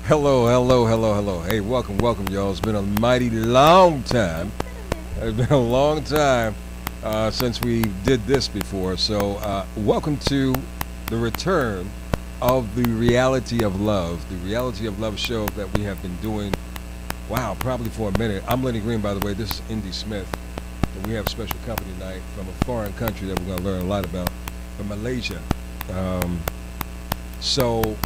Hello, hello, hello, hello. Hey, welcome, welcome, y'all. It's been a mighty long time. It's been a long time since we did this before. So, welcome to the return of the Reality of Love, the Reality of Love show that we have been doing, wow, probably for a minute. I'm Lenny Green, by the way. This is Indy Smith. And we have special company tonight from a foreign country that we're going to learn a lot about, from Malaysia. So,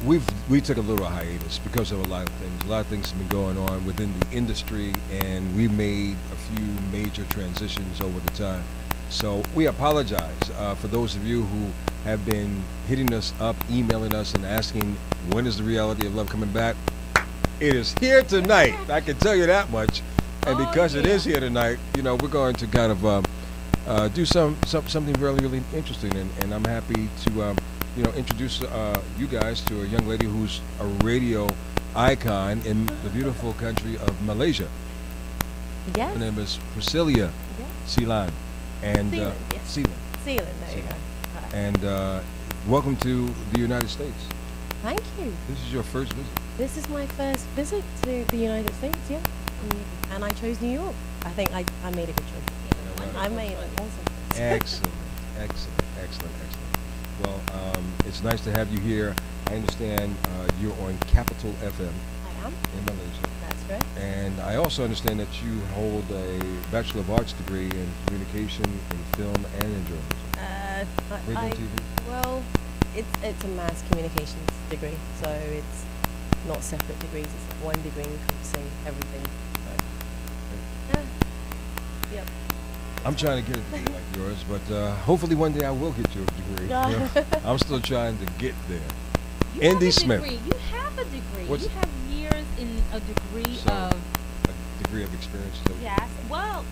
we took a little hiatus because of a lot of things. A lot of things have been going on within the industry, and we made a few major transitions over the time. So we apologize for those of you who have been hitting us up, emailing us, and asking when is the Reality of Love coming back. It is here tonight. I can tell you that much. And because it is here tonight, you know, we're going to kind of do something really, really interesting, and I'm happy to introduce you guys to a young lady who's a radio icon in the beautiful country of Malaysia. Yes. Her name is Priscilla Silan. And Sealand, Sealand. Sealand, there you go. Right. And welcome to the United States. Thank you. This is your first visit. This is my first visit to the United States, yeah. And I chose New York. I think I made a good choice. I made an awesome choice. Excellent, excellent, excellent, excellent. Well, it's nice to have you here. I understand you're on Capital FM I am. in Malaysia. That's right. And I also understand that you hold a Bachelor of Arts degree in Communication in Film and in Journalism. Radio and TV? Well, it's a mass communications degree, so it's not separate degrees. It's like one degree encompassing everything. So, yep. I'm trying to get a degree like yours, but hopefully one day I will get your degree. I'm still trying to get there. You Indy have a Smith. degree. You have a degree. What's you have years in a degree So, of. a degree of experience. So Yes. Well,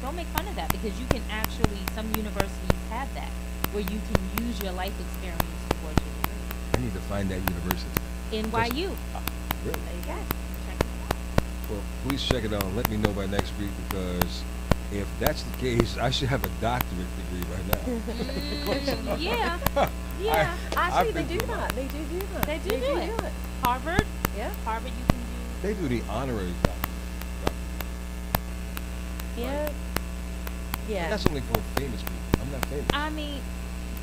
don't make fun of that because you can actually. Some universities have that where you can use your life experience towards your degree. I need to find that university. NYU. Really? There you go. Check it out. Well, please check it out and let me know by next week, because if that's the case, I should have a doctorate degree right now. Yeah. Yeah. Actually, they I've do been through that. They do that. They do it. Harvard. Yeah. Harvard, you can do. They do the honorary doctorate. Yeah. Yeah. That's only for famous people. I'm not famous. I mean,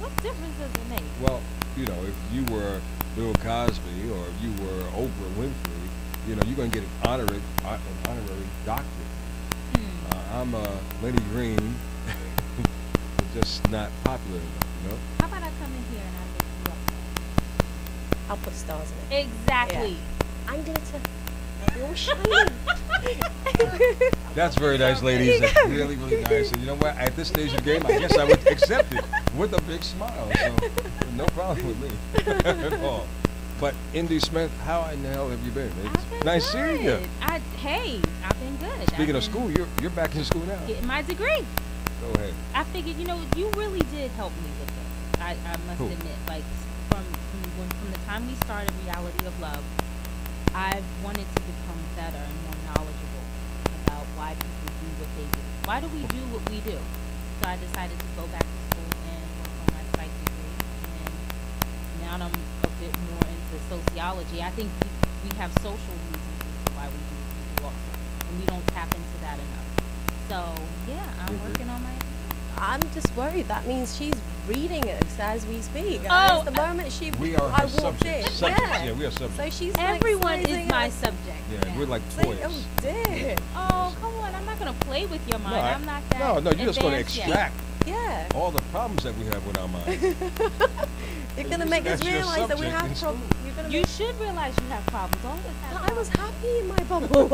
what difference does it make? Well, you know, if you were Bill Cosby or if you were Oprah Winfrey, you know, you're going to get an honorary doctorate. I'm Lenny Green, just not popular enough, you know? How about I come in here and I make you up? I'll put stars in it. Exactly. Yeah. I'm going to be all shiny. That's very nice, ladies. That's really, really nice. And you know what? At this stage of the game, I guess I would accept it with a big smile. So, no problem with me at all. But Indy Smith, how in the hell have you been? I've been Nice good. seeing you. I've been good. Speaking of school, you're back in school now. Getting my degree. Go ahead. I figured, you really did help me with this. I must Who? admit, like from the time we started Reality of Love, I wanted to become better and more knowledgeable about why people do what they do. Why do we do what we do? So I decided to go back to school and work on my psych degree. And now I'm a bit more into sociology. I think we have social reasons as to why we do what we do also, and we don't tap into that enough. So yeah, I'm working on my. I'm just worried. That means she's reading it as we speak. Oh, As the moment We are I her walked subjects. in. Subjects. Yeah. Yeah, we are subjects. So she's Everyone like is my subject. Yeah, now. we're like saying, toys. oh dear. Oh, come on! I'm not gonna play with your mind. I'm not that. No, you're just going to advanced yet. extract Yeah. all the problems that we have with our minds. You're gonna make us That's your realize that we subject in have school. problems. You're gonna You make should realize you have problems. All of us have I was problems. happy in my bubble.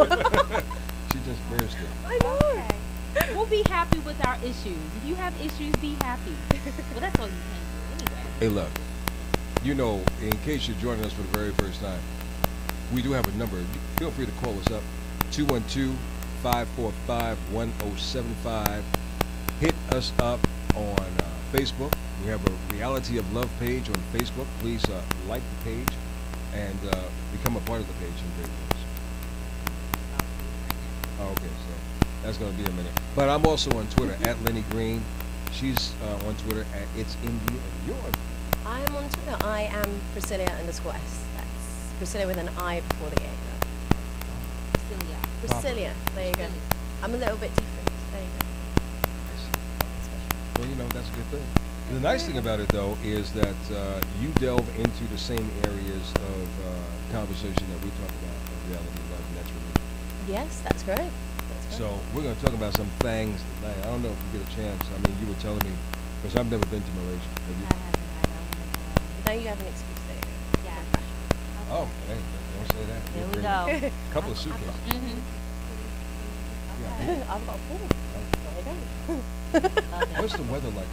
She just burst it. I know. Okay. We'll be happy with our issues. If you have issues, be happy. Well, that's all you can do anyway. Hey, look. You know, in case you're joining us for the very first time, we do have a number. Feel free to call us up. 212-545-1075. Hit us up on Facebook. We have a Reality of Love page on Facebook. Please like the page and become a part of the page in Great News. Oh, okay, so that's going to be a minute. But I'm also on Twitter at Lenny Green. She's on Twitter at It's Indy, and you're on. I am on Twitter. I am Priscilla_S. That's Priscilla with an I before the A. Celia. Priscilla. There you go. I'm a little bit different. There you go. I see. Well, you know, that's a good thing. The nice thing about it, though, is that you delve into the same areas of conversation that we talk about in reality, love, and that's religion. Yes, that's correct. That's correct. So we're going to talk about some things tonight. I don't know if you get a chance. I mean, you were telling me, because I've never been to Malaysia. Have you? I haven't. Now you have an excuse there. Yeah. Oh, hey, don't say that. Here We'll we bring go. A couple of suitcases. Mm-hmm. Yeah. I've got a pool. There you go. What's the weather like?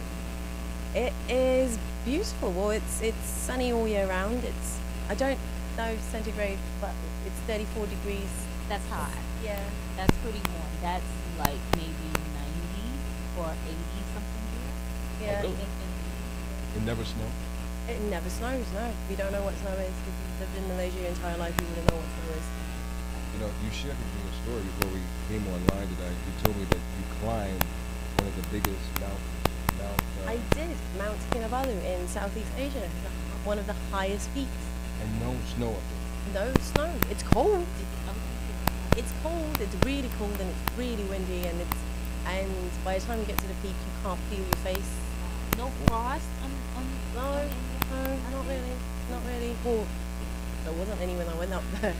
It is beautiful. Well, it's sunny all year round. It's I don't know centigrade, but it's 34 degrees. That's hot. Yeah. That's pretty warm. That's like maybe 90 or 80 something here. Yeah. Oh, really? It never snow? It never snows. No, we don't know what snow is. If you've lived in Malaysia your entire life, you wouldn't know what snow is. You know, you shared with me a story before we came online today. You told me that you climbed one of the biggest mountains. I did Mount Kinabalu in Southeast Asia, one of the highest peaks. And no snow up there. No snow. It's cold. It's cold. It's really cold and it's really windy and by the time you get to the peak, you can't feel your face. No frost on No, not really. Not really. Well, there wasn't any when I went up there.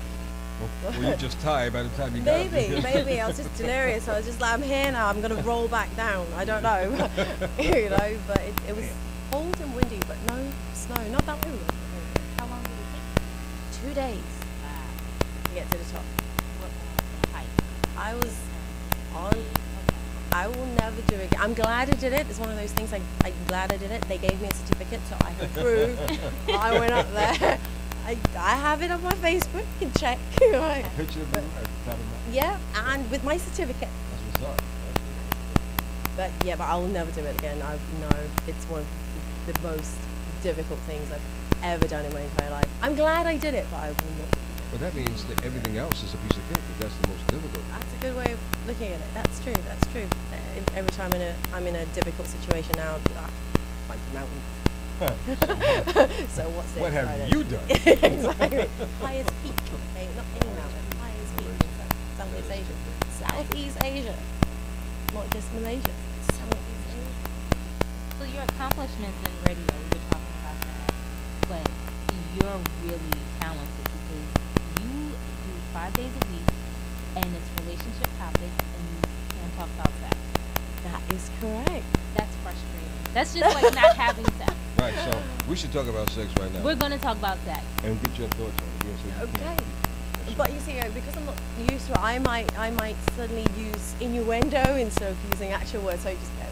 Well, you just tired by the time you got there. Maybe. I was just delirious. I was just like, I'm here now. I'm gonna roll back down. I don't know, you know. But it was cold and windy, but no snow. Not that way. How long did it 2 days take? to get to the top. What height? I was on. I will never do it again. I'm glad I did it. It's one of those things. I'm glad I did it. They gave me a certificate, so I can prove I went up there. I have it on my Facebook. You can check. Right. Picture of you at the top of the mountain. Yeah, and with my certificate. That's what's up. But yeah, but I will never do it again. I know it's one of the most difficult things I've ever done in my entire life. I'm glad I did it, but I will not. But that means that everything else is a piece of cake. If that's the most difficult. That's a good way of looking at it. That's true. That's true. Every time I'm in a difficult situation now, I'll be like, like the mountain. So what's this? What have I don't- you done? Exactly. Highest peak. Okay, not any mountain. Highest peak. Southeast Asia. Southeast Asia. Not just Malaysia. Southeast Asia. So your accomplishments in radio, we were talking about that, but you're really talented because you do 5 days a week and it's relationship topics and you can't talk about sex. That is correct. That's frustrating. That's just like not having sex. Right. So we should talk about sex right now. We're gonna talk about sex. And get your thoughts on it. Again, so you Okay. can't keep- But you see, because I'm not used to it, I might suddenly use innuendo instead of using actual words. So you just go.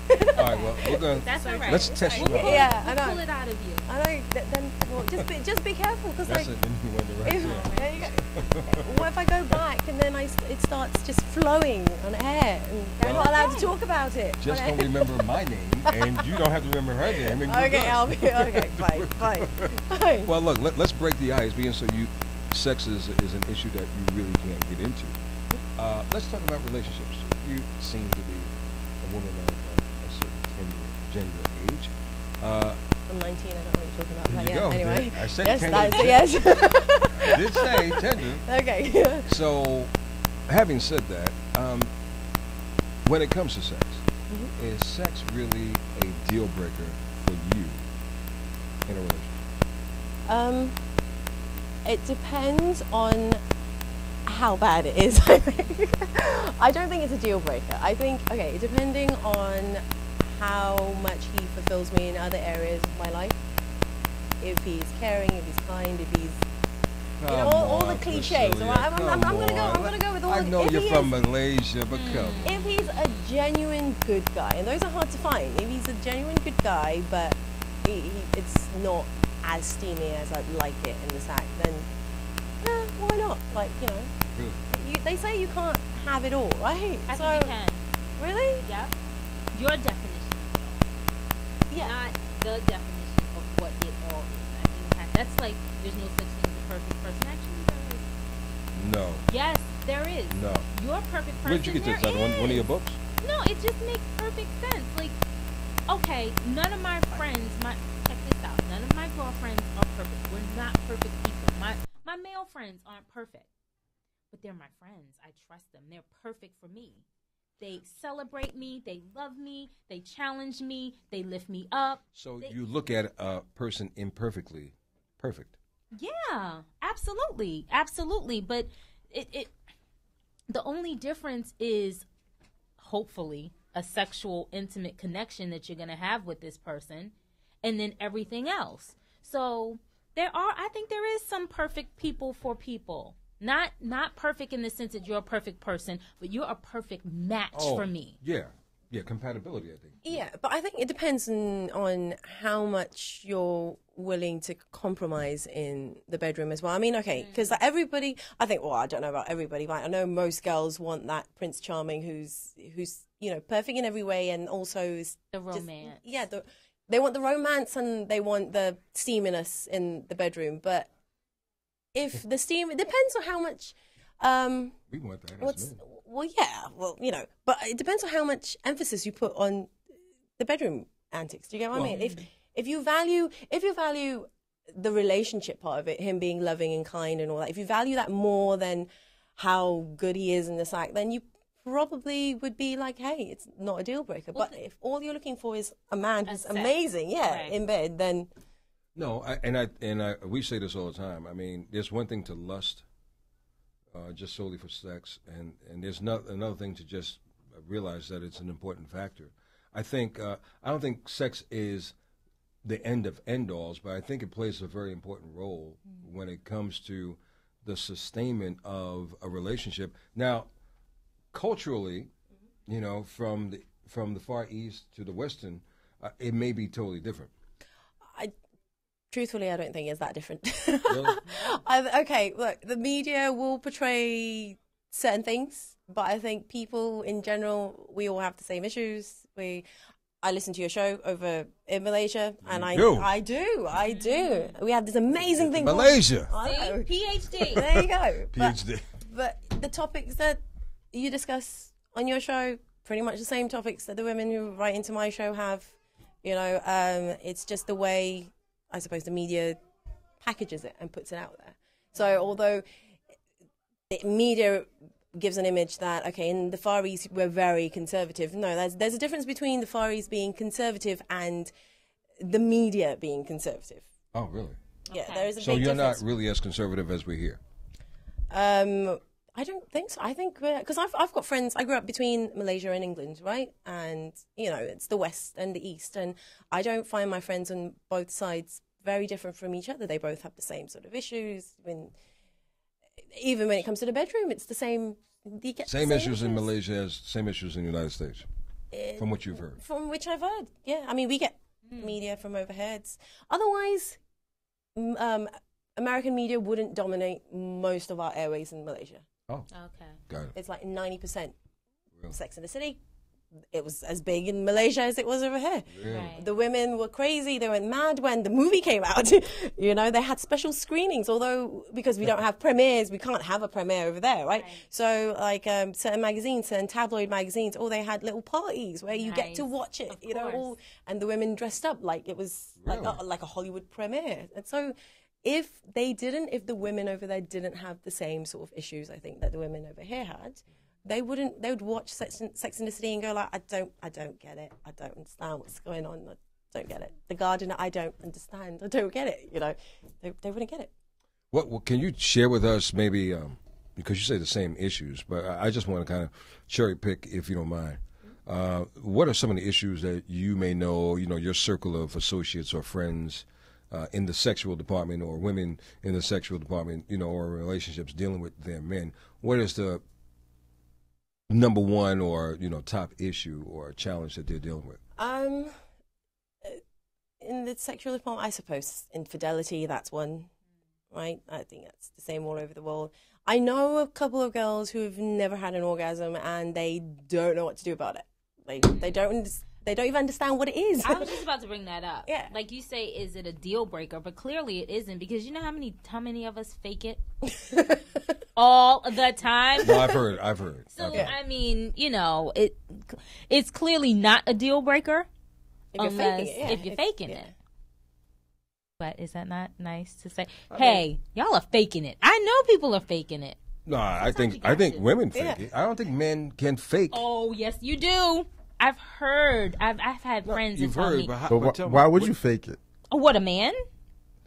All right. Well, we're going. That's all right. Let's test you We'll out. pull- Yeah, I we'll know. pull it out of you. I know. Then well, just be careful because That's like. an innuendo right If, there. there you go. What if I go back and then it starts just flowing on air and I'm not allowed to talk about it? Just on don't air? remember my name, and you don't have to remember her name. And you're Okay, good. I'll be okay. Fine. Well, look, let's break the ice, being so sex is an issue that you really can't get into. Let's talk about relationships. You seem to be a woman of a certain gender age. I'm 19. I don't know what you're talking about. There But you yeah, go. anyway. I said Yes, tender. yes. I did say tender. Okay. So, having said that, when it comes to sex, Mhm. is sex really a deal breaker for you in a relationship? It depends on how bad it is. I don't think it's a deal breaker. I think depending on how much he fulfills me in other areas of my life. If he's caring, if he's kind, if he's all the cliches. All right? I'm gonna go with all. I know if you're he from is- Malaysia, but come on. If he's a genuine good guy, and those are hard to find. If he's a genuine good guy, but it's not as steamy as I'd like it in the sack, then why not? Like, Good. they say you can't have it all, right? I think you can. Really? Yep. Your definition of it all. Yeah. Not the definition of what it all is. I think that's like there's no such thing as a perfect person. Actually, there is. No. Yes, there is. No. Your perfect person. Where'd you get this? there Out of one of your is. books? No, it just makes perfect sense. Like, okay, none of my friends, check this out. None of my girlfriends are perfect. We're not perfect people. girlfriends aren't perfect, but they're my friends. I trust them. They're perfect for me. They celebrate me. They love me. They challenge me. They lift me up. So you look at a person imperfectly perfect. Yeah, absolutely. Absolutely. But the only difference is hopefully a sexual intimate connection that you're going to have with this person, and then everything else. So I think there is some perfect people for people. Not perfect in the sense that you're a perfect person, but you're a perfect match for me. Yeah. Yeah, compatibility, I think. Yeah, but I think it depends on how much you're willing to compromise in the bedroom as well. I mean, okay, because everybody, I think, well, I don't know about everybody, but I know most girls want that Prince Charming who's perfect in every way, and also is The romance. they want the romance and they want the steaminess in the bedroom. But if the steam, it depends on how much. We want that. But it depends on how much emphasis you put on the bedroom antics. Do you get what I mean? If you value the relationship part of it, him being loving and kind and all that, if you value that more than how good he is in the sack, then you probably would be like, hey, it's not a deal breaker. But if all you're looking for is a man who's amazing, in bed, then no. We say this all the time. I mean, there's one thing to lust. Just solely for sex, and there's another thing to just realize that it's an important factor. I don't think sex is the end of end-alls, but I think it plays a very important role when it comes to the sustainment of a relationship. Now, culturally, from the Far East to the Western, it may be totally different. Truthfully, I don't think it's that different. Really? Okay, look, the media will portray certain things, but I think people in general, we all have the same issues. I listen to your show over in Malaysia, and I do. We have this amazing thing. Malaysia. PhD. There you go. PhD. But the topics that you discuss on your show, pretty much the same topics that the women who write into my show have. It's just the way, I suppose, the media packages it and puts it out there. So although the media gives an image that, okay, in the Far East we're very conservative, no, there's a difference between the Far East being conservative and the media being conservative. Oh, really? Yeah, Okay. there is a So big you're difference. not really as conservative as we hear. I don't think so. I think because I've got friends. I grew up between Malaysia and England, right? And it's the West and the East, and I don't find my friends on both sides very different from each other. They both have the same sort of issues. Even when it comes to the bedroom, it's the same. You get Same issues in Malaysia as same issues in the United States, from what you've heard. From which I've heard, yeah. I mean, we get media from overheads. Otherwise, American media wouldn't dominate most of our airways in Malaysia. Oh, Okay. got it. It's like 90% Really? Sex in the City. It was as big in Malaysia as it was over here. Really? Right. The women were crazy. They went mad when the movie came out. They had special screenings, although because we don't have premieres, we can't have a premiere over there, right? So like certain magazines, certain tabloid magazines, they had little parties where you get to Nice. watch it, Of course. and the women dressed up like it was Really? like a Hollywood premiere. And so if the women over there didn't have the same sort of issues, I think, that the women over here had, they would watch Sex in the City and go like, I don't get it. I don't understand what's going on. I don't get it. The Gardener, I don't understand. I don't get it. They wouldn't get it. What can you share with us, maybe, because you say the same issues, but I just want to kind of cherry pick, if you don't mind. What are some of the issues that you may know, your circle of associates or friends in the sexual department, or women in the sexual department, or relationships dealing with their men? What is the number one or top issue or challenge that they're dealing with? In the sexual department, I suppose infidelity, that's one, right? I think that's the same all over the world. I know a couple of girls who have never had an orgasm and they don't know what to do about it. They don't even understand what it is. I was just about to bring that up. Yeah. Like you say, is it a deal breaker? But clearly it isn't, because you know how many of us fake it all the time. No, I've heard. So I've heard. I mean, it's clearly not a deal breaker If you're faking it, yeah. if you're faking it. But is that not nice to say? Hey, y'all are faking it. I know people are faking it. No, I think women fake it. I don't think men can fake. Oh, yes, you do. I've heard. I've had friends that tell me. But why would you fake it? Oh, what, a man?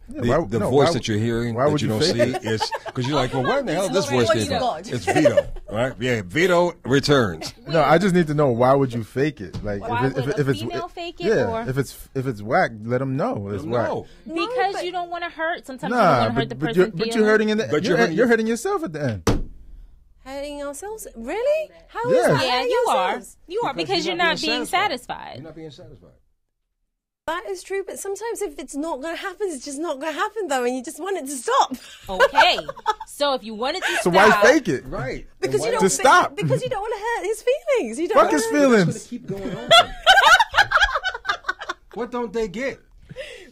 The voice that you're hearing that you don't see is because you're like, well, where in the hell this voice came from? It's Vito, right? Yeah, Vito returns. No, I just need to know, why would you fake it? Like, why would a female fake it? Yeah, or? if it's whack, let them know it's whack. Because you don't want to hurt. Sometimes you don't want to hurt the person. But you're hurting you're hurting yourself at the end. Hurting ourselves? Really? How Yeah. is that? Yeah, hurting you ourselves? are. You are because you're not being satisfied. You're not being satisfied. That is true, but sometimes if it's not going to happen, it's just not going to happen, though, and you just want it to stop. Okay. So if you want it to stop. So why fake it? Right. Because you don't to stop. Because you don't want to hurt his feelings. You don't Fuck wanna his hurt- feelings. What's gonna keep going on? What don't they get?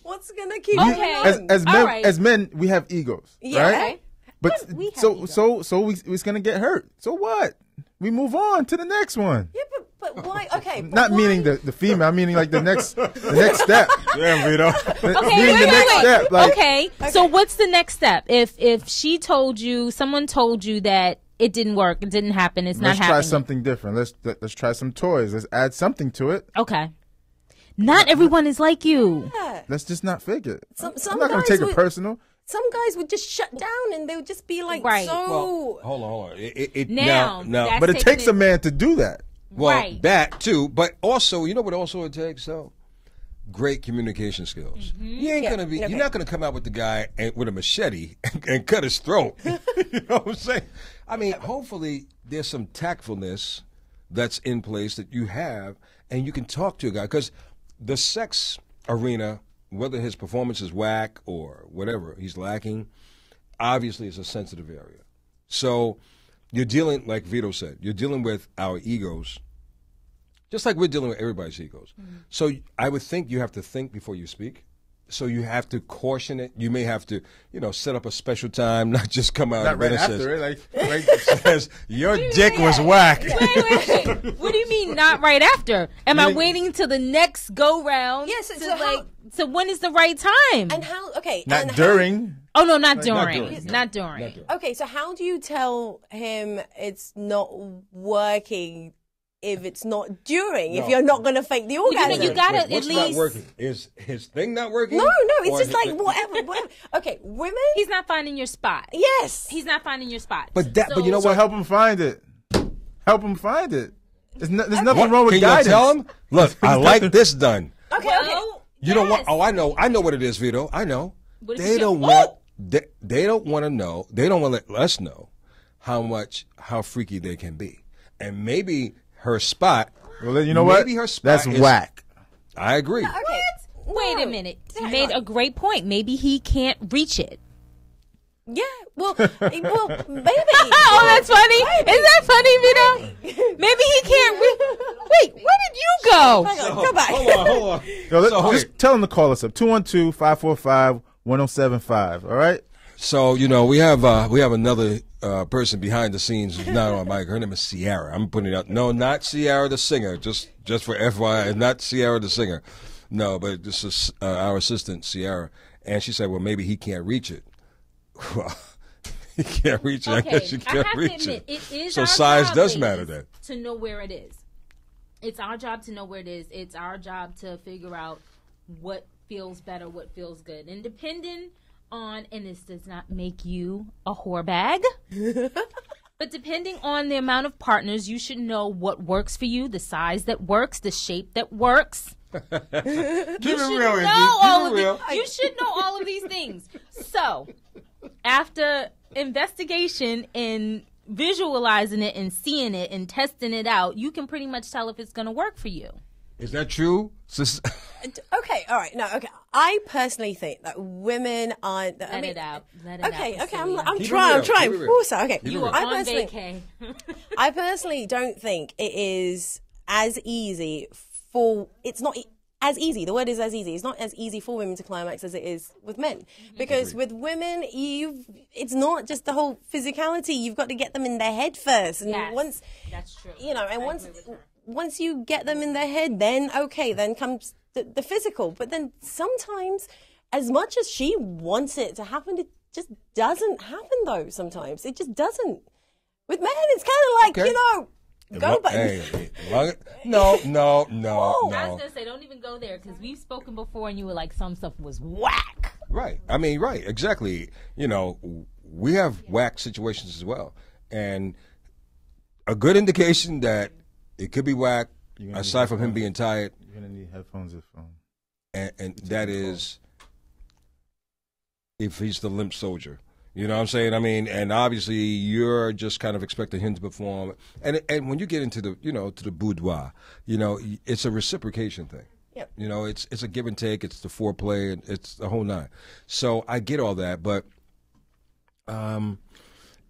What's going to keep Okay. going on? All right. As men, we have egos, Yeah. right? Okay. But We have so egos. we're gonna get hurt. So what? We move on to the next one. Yeah, but why? Okay. But Not why? meaning the female. I'm meaning like the next step. Yeah, Vito. Okay, the next step. Like, okay. So what's the next step? If someone told you that it didn't work, it didn't happen, it's not let's happening. try something different. Let's try some toys. Let's add something to it. Okay. Not everyone is like you. Yeah. Let's just not fake it. Some I'm not gonna guys take it would- personal. Some guys would just shut down and they would just be like, Right. so. Hold on. Now, now, that's But it taking takes a man to do that. well, Right. that too, but also, you know what? Also, it takes great communication skills. You ain't gonna be. okay. You're not gonna come out with the guy with a machete and cut his throat. You know what I'm saying? I mean, hopefully, there's some tactfulness that's in place that you have, and you can talk to a guy because the sex arena, whether his performance is whack or whatever he's lacking, obviously is a sensitive area. So you're dealing, like Vito said, you're dealing with our egos, just like we're dealing with everybody's egos. So I would think you have to think before you speak. So you have to caution it. You may have to, set up a special time, not just come out Not and right it after says, it. says, your dick was whack. Wait. What do you mean not right after? Am I waiting till the next go round? Yes, So when is the right time? And how, okay. Not and during. Oh no, not during. during. Not during. Okay, so how do you tell him it's not working if it's not during? If you're not going to fake the orgasm? you gotta What's at not least. working? Is his thing not working? No, it's Or just is like it- whatever. Okay, women. He's not finding your spot. Yes. He's not finding your spot. But you know So what? help him find it. Help him find it. There's nothing wrong with Can guidance. you tell him? Look, I like this done. Okay. Well, You don't want. yes. Oh, I know what it is, Vito. I know. What if They you don't don't- want. They don't want to know. They don't want to let us know how freaky they can be, and maybe her spot. Well, then you know what? Maybe her spot That's is- whack. I agree. Okay. Wait a minute. You made a great point. Maybe he can't reach it. Yeah. Well, maybe. Oh, that's funny. Is that funny, Vito? Maybe he can't Wait, where did you go? Hang on, go back. Hold on. Yo, So, just tell him to call us up. 212-545-1075. All right? So we have another person behind the scenes who's not on mic. Her name is Sierra. I'm putting it out. No, not Sierra the singer. Just for FYI, not Sierra the singer. No, but this is our assistant Sierra, and she said, well, maybe he can't reach it. Well, he can't reach it. I guess you can't have reach to admit, it. it is So our size job, does ladies, matter then. to know where it is. It's our job to know where it is. It's our job to figure out what feels better, what feels good. And depending on, and this does not make you a whore bag, but depending on the amount of partners, you should know what works for you, the size that works, the shape that works. Keep You it should real, Indy. know all Keep of it real. You should know all of these things. So, after investigation and visualizing it and seeing it and testing it out, you can pretty much tell if it's going to work for you. Is that true? Okay, all right. No, okay. I personally think that women aren't. Let it out. Let it out. Okay, I'm Keep it trying. I'm real. trying. Keep it real. Also, okay. Keep it You real. are I on personally, vacay. I personally don't think it is as easy for. It's not as easy. The word is as easy. It's not as easy for women to climax as it is with men. Because with women, it's not just the whole physicality. You've got to get them in their head first, and Yes, once that's true. and I once agree with her. once you get them in their head, then okay, then comes the physical. But then sometimes as much as she wants it to happen, it just doesn't happen though. Sometimes it just doesn't. With men, it's kind of like, Okay. go back. No. I was gonna say, don't even go there because we've spoken before, and you were like, some stuff was whack. Right. I mean, right. Exactly. We have whack situations as well, and a good indication that it could be whack, aside from him being tired, You're gonna need headphones or phone. and that is if he's the limp soldier. You know what I'm saying? I mean, and obviously you're just kind of expecting him to perform. And when you get into the, to the boudoir, it's a reciprocation thing. Yep. It's a give and take. It's the foreplay. And it's the whole nine. So I get all that, but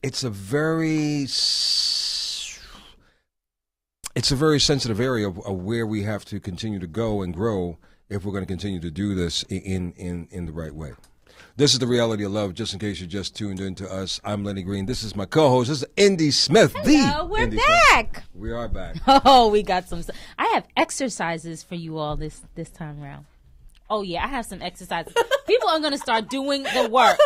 it's a very sensitive area of where we have to continue to go and grow if we're going to continue to do this in the right way. This is the Reality of Love, just in case you just tuned in to us. I'm Lenny Green. This is my co-host. This is Indy Smith. Hello, we're Indy back. Smith. We are back. Oh, we got some. I have exercises for you all this time around. Oh, yeah, I have some exercises. People are going to start doing the work.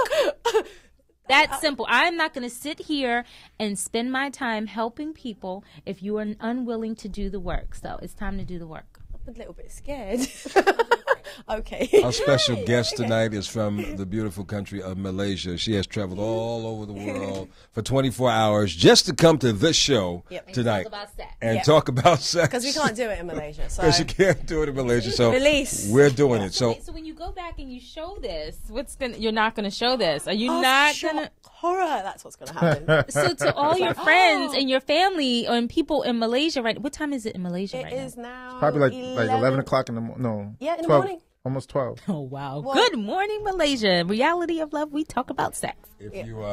That's simple. I'm not going to sit here and spend my time helping people if you are unwilling to do the work. So it's time to do the work. I'm a little bit scared. Okay. Our special guest tonight is from the beautiful country of Malaysia. She has traveled all over the world for 24 hours just to come to this show tonight and talk about sex. Because we can't do it in Malaysia. So. Because you can't do it in Malaysia. So Release. we're doing it. So when you go back and you show this, you're not going to show this. Are you not going to? Horror. That's what's going to happen. So to all your friends and your family and people in Malaysia, right? What time is it in Malaysia right now? It is now. It's probably like 11 o'clock in the morning. No. Yeah, in the 12, morning. Almost 12. Oh, wow. What? Good morning, Malaysia. Reality of Love, we talk about sex. if you,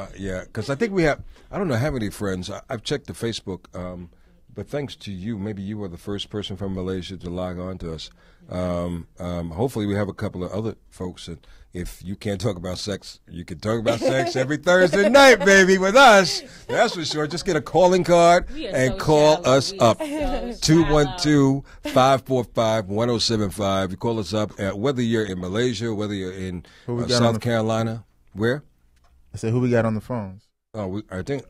because I think we have, I don't know how many friends, I've checked the Facebook, but thanks to you, maybe you were the first person from Malaysia to log on to us. Hopefully we have a couple of other folks that if you can't talk about sex, you can talk about sex every Thursday night, baby, with us. That's for sure. Just get a calling card and call us up. 212-545-1075. You call us up, whether you're in Malaysia, whether you're in South Carolina. Where? I said, who we got on the phones? I think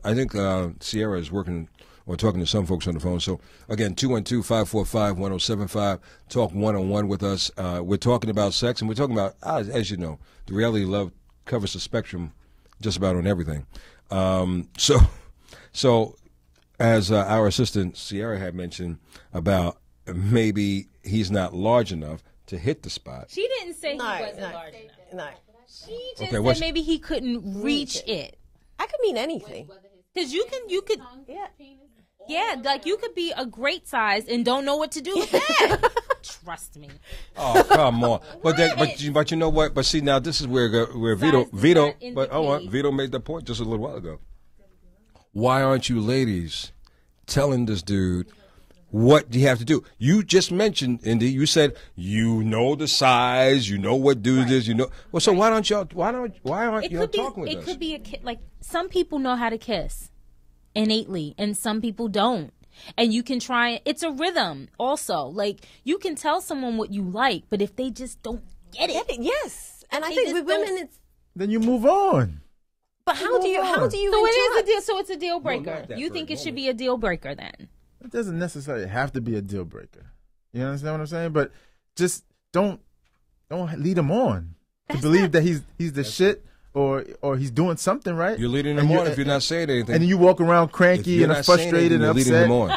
Sierra is working or talking to some folks on the phone. So, again, 212-545-1075. Talk one-on-one with us. We're talking about sex, and we're talking about, as you know, the Reality of Love covers the spectrum just about on everything. So as our assistant Sierra had mentioned about maybe he's not large enough to hit the spot. She didn't say he wasn't large enough. No. She just said maybe he couldn't reach it. That could mean anything. Because you could, yeah, like you could be a great size and don't know what to do with that. Trust me. Oh, come on. But you know what? But see, now this is where Vito made the point just a little while ago. Why aren't you ladies telling this dude what you have to do? You just mentioned, Indy, you said you know the size, you know what dudes is, you know. Well, so why aren't y'all talking with us? It could be like some people know how to kiss innately and some people don't. And you can try, it's a rhythm also. Like you can tell someone what you like, but if they just don't get it. Yes. And I think with women it's then you move on. But how do you So it is a deal, so it's a deal breaker. No, you think it should be a deal breaker then? It doesn't necessarily have to be a deal breaker. You understand what I'm saying? But just don't lead him on to believe that he's the shit or he's doing something right. You're leading him on if you're not saying anything. And then you walk around cranky and frustrated and upset. You're leading him on.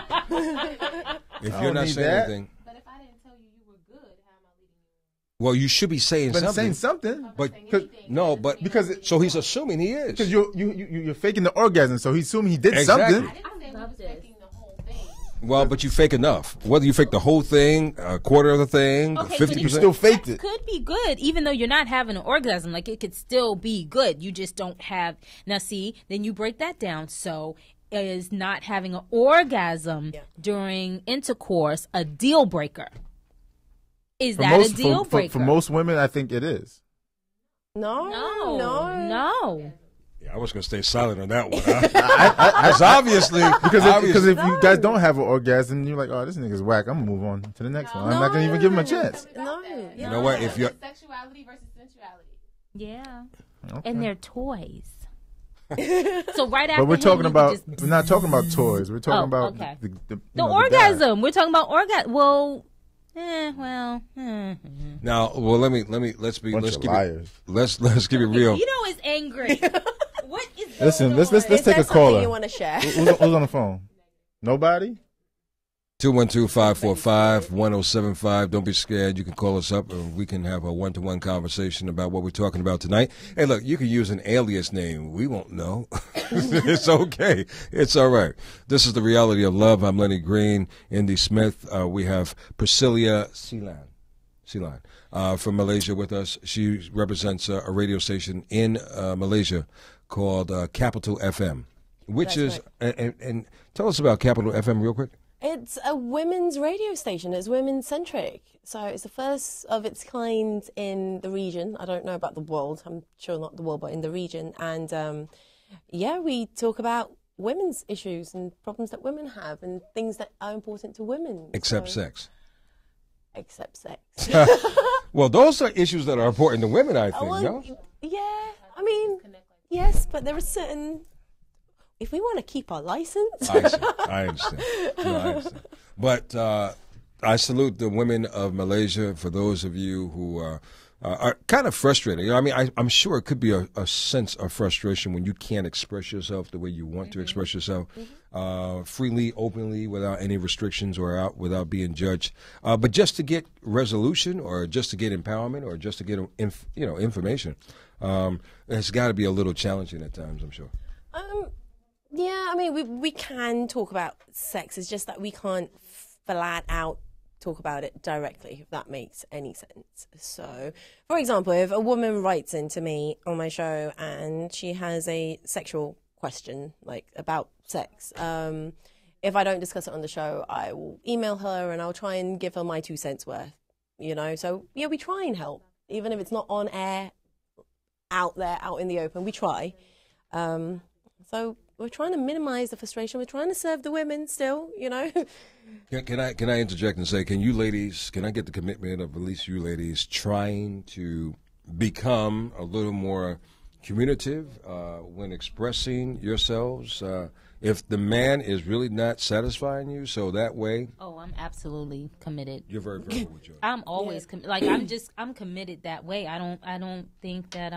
If you're not saying anything. But if I didn't tell you were good, how am I leading you? Well, you should be saying something. Saying something. So he's assuming he is. Because you're faking the orgasm, so he's assuming he did Exactly. something. I love this. Well, but you fake enough. Whether you fake the whole thing, a quarter of the thing, Okay, 50%. You still faked it. Could be good, even though you're not having an orgasm. Like it could still be good. You just don't have. Now, see, then you break that down. So, is not having an orgasm during intercourse a deal breaker? Is that a deal breaker? For most women, I think it is. No. No. I was going to stay silent on that one. Because obviously, because if you guys don't have an orgasm, you're like, oh, this nigga's whack. I'm gonna move on to the next one. I'm not gonna even give him a chance. No. You know what? If you're sexuality versus sensuality. Yeah. Okay. And they're toys. So right after But we're talking about. just, We're not talking about toys. We're talking about okay. the the guy. orgasm. We're talking about orgasm. Well, now, well, let's give it real. You know, it's angry. What is going Listen, on? let's Is take there a something caller. you want to share? Who's on the phone? Nobody. 212-545-1075. Don't be scared. You can call us up and we can have a one-to-one conversation about what we're talking about tonight. Hey, look, you can use an alias name. We won't know. It's okay. It's all right. This is The Reality of Love. I'm Lenny Green, Indy Smith. We have Priscilla Celan from Malaysia with us. She represents a radio station in Malaysia called Capital FM, which That's is, and tell us about Capital FM real quick. It's a women's radio station. It's women-centric. So it's the first of its kind in the region. I don't know about the world. I'm sure not the world, but in the region. And, we talk about women's issues and problems that women have and things that are important to women. Except sex. Except sex. Well, those are issues that are important to women, I think, no? Yeah. I mean, yes, but there are certain... If we want to keep our license. I understand. No, I understand. But I salute the women of Malaysia. For those of you who are kind of frustrated, I mean, I'm sure it could be a sense of frustration when you can't express yourself the way you want to express yourself freely, openly, without any restrictions or without being judged. But just to get resolution, or just to get empowerment, or just to get information, it's got to be a little challenging at times, I'm sure. Yeah, I mean, we can talk about sex. It's just that we can't flat out talk about it directly, if that makes any sense. So, for example, if a woman writes into me on my show and she has a sexual question, like about sex, if I don't discuss it on the show, I will email her and I'll try and give her my 2 cents worth, So, yeah, we try and help. Even if it's not on air, out there, out in the open, we try. So we're trying to minimize the frustration. We're trying to serve the women still, Can I interject and say, can I get the commitment of at least you ladies trying to become a little more communicative when expressing yourselves? If the man is really not satisfying you, so that way. Oh, I'm absolutely committed. You're very verbal with your. I'm always I'm committed that way. I don't think that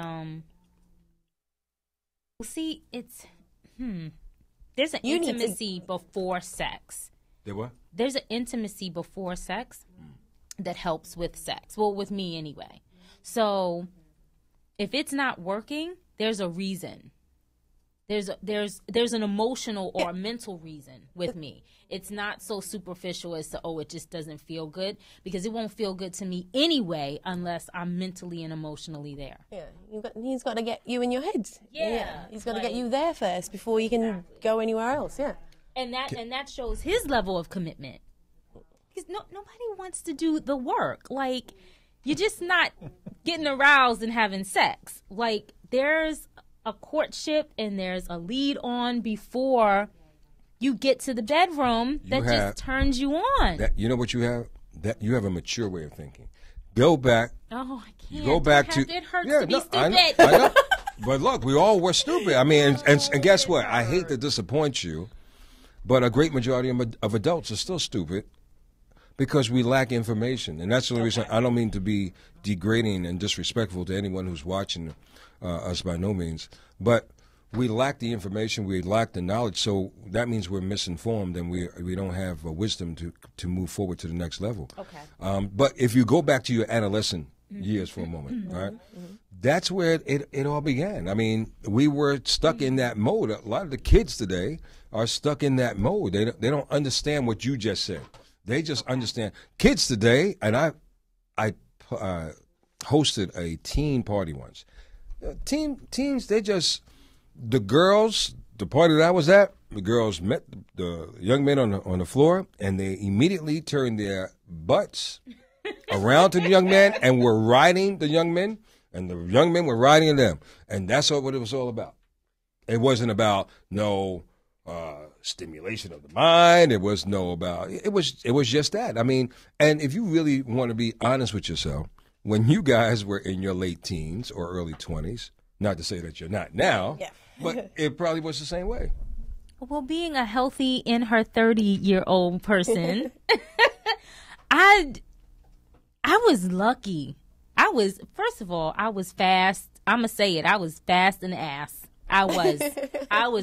see, it's there's an intimacy before sex. There what? There's an intimacy before sex that helps with sex. Well, with me anyway. So if it's not working, there's a reason. There's an emotional or a mental reason with me. It's not so superficial as to, it just doesn't feel good, because it won't feel good to me anyway unless I'm mentally and emotionally there. Yeah, he's got to get you in your head. Yeah. He's got to get you there first before you can go anywhere else. Yeah. And that shows his level of commitment. Because nobody wants to do the work. Like, you're just not getting aroused and having sex. Like, there's a courtship and there's a lead on before you get to the bedroom that just turns you on. You know what you have? That you have a mature way of thinking. Go back. Oh, I can't. Go back to. It hurts to be stupid. I know. But look, we all were stupid. I mean, and guess what? I hate to disappoint you, but a great majority of adults are still stupid because we lack information. And that's the only reason. I don't mean to be degrading and disrespectful to anyone who's watching us, by no means. But we lack the information, we lack the knowledge, so that means we're misinformed and we don't have wisdom to move forward to the next level. Okay. But if you go back to your adolescent years for a moment, all right, that's where it all began. I mean, we were stuck in that mode. A lot of the kids today are stuck in that mode. They don't understand what you just said. They just understand. Kids today, and I hosted a teen party once. Teens, they just, the girls, the party that I was at, the girls met the young men on the floor, and they immediately turned their butts around to the young men and were riding the young men, and the young men were riding them. And that's what it was all about. It wasn't about no stimulation of the mind. It was no about. It was just that. I mean, and if you really want to be honest with yourself, when you guys were in your late teens or early 20s, not to say that you're not now, Yeah. but it probably was the same way. Well, being a healthy in her 30-year-old person, I was lucky. First of all, I was fast. I'm going to say it. I was fast in the ass. I was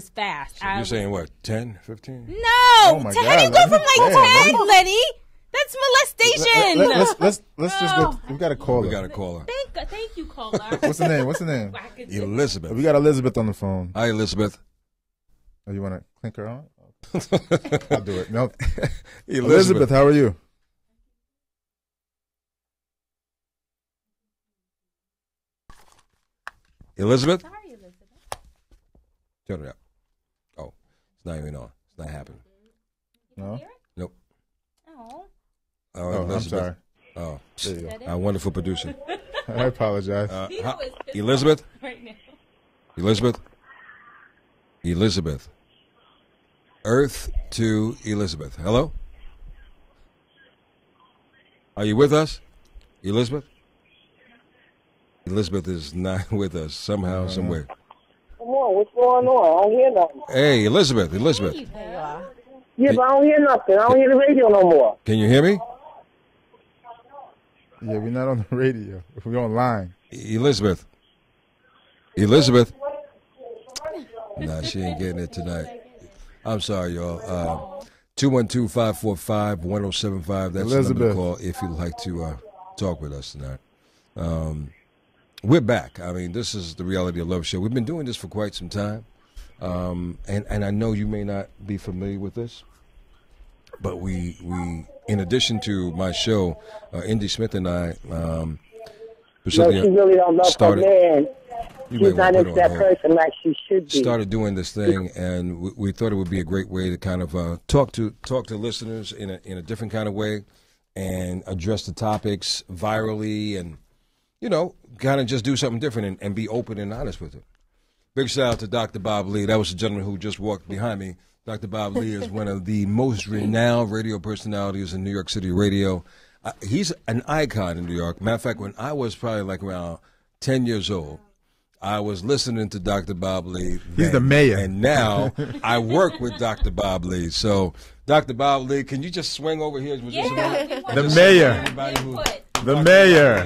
fast. So you're saying what, 10, 15? No. Oh my How do you God, go from Lenny. like 10, Lenny? That's molestation. Let's just go. We got a caller. We got a caller. Thank you, caller. What's the name? What's the name? Elizabeth. We got Elizabeth on the phone. Hi, Elizabeth. Oh, you want to clink her on? I'll do it. No. Elizabeth. Elizabeth, how are you? Elizabeth? Sorry, Elizabeth. Turn it up. Oh, it's not even on. It's not happening. No. Nope. Oh. Oh, I'm Elizabeth. sorry. Oh, There you go. our wonderful producer. I apologize. Elizabeth? Right now. Elizabeth? Elizabeth. Earth to Elizabeth. Hello? Are you with us? Elizabeth? Elizabeth is not with us somehow, somewhere. Come on, what's going on? I don't hear nothing. Hey, Elizabeth. Elizabeth. There you are. Yeah, but I don't hear nothing. I don't hear the radio no more. Can you hear me? Yeah, we're not on the radio. We're online. Elizabeth. Elizabeth. Nah, she ain't getting it tonight. I'm sorry, y'all. 212-545-1075. That's the number Elizabeth. to call if you'd like to talk with us tonight. We're back. I mean, this is the Reality of Love show. We've been doing this for quite some time. And I know you may not be familiar with this, but we in addition to my show, Indy Smith and I, No, she really don't love her man. You may She's not wanna into put it that on hold. person like she should be. Started doing this thing, and we thought it would be a great way to kind of talk to listeners in a different kind of way, and address the topics virally, and kind of just do something different and be open and honest with it. Big shout out to Dr. Bob Lee. That was the gentleman who just walked behind me. Dr. Bob Lee is one of the most renowned radio personalities in New York City radio. He's an icon in New York. Matter of fact, when I was probably like around 10 years old, I was listening to Dr. Bob Lee. He's the mayor. And now I work with Dr. Bob Lee. So, Dr. Bob Lee, can you just swing over here? The mayor. The mayor.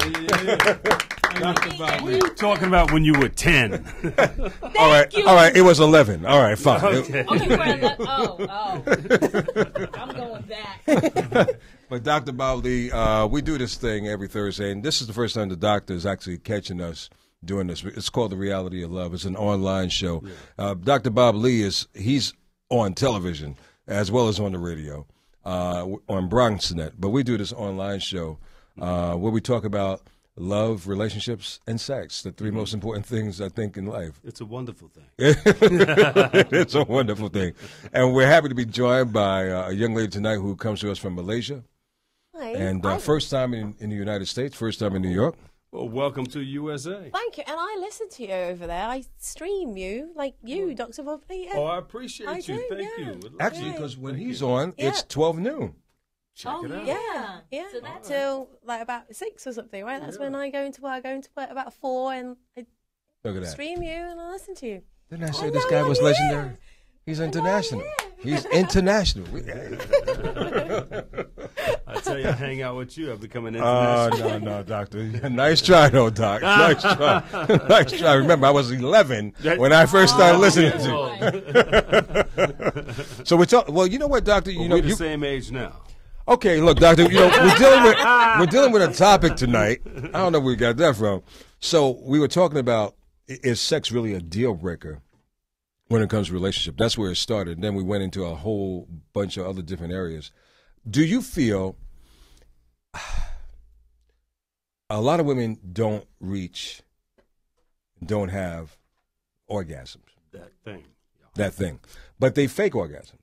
Dr. Bob What Lee. are you talking about when you were 10? All right, it was 11. All right, fine. Okay. I'm going back. But Dr. Bob Lee, we do this thing every Thursday, and this is the first time the doctor is actually catching us doing this. It's called The Reality of Love. It's an online show. Dr. Bob Lee he's on television as well as on the radio on BronxNet. But we do this online show where we talk about love, relationships, and sex, the three most important things, I think, in life. It's a wonderful thing. It's a wonderful thing. And we're happy to be joined by a young lady tonight who comes to us from Malaysia. Hi. And first time in the United States, first time in New York. Well, welcome to USA. Thank you. And I listen to you over there. I stream you, like you, Dr. Bob Lee. Yeah. Oh, I appreciate I you. do, Thank yeah. you. Actually, because when he's on, it's 12 noon. Check it out. Yeah. So that's Till like about 6 or something, right? That's when I go into work. I go into work about 4 and I Look at that. stream you and I listen to you. Didn't I say I this know guy I'm was here. legendary? He's international. He's international. I tell you, I hang out with you. I've become an Oh, international. no, doctor. Nice try, though, doc. Nice try. Nice try. Remember, I was 11 when I first started listening to you. So we're talking. Well, you know what, doctor? Well, we're the same age now. Okay, look, doctor. We're dealing with a topic tonight. I don't know where we got that from. So we were talking about, is sex really a deal breaker when it comes to relationship? That's where it started. And then we went into a whole bunch of other different areas. Do you feel a lot of women don't have orgasms? That thing. That thing. But they fake orgasms.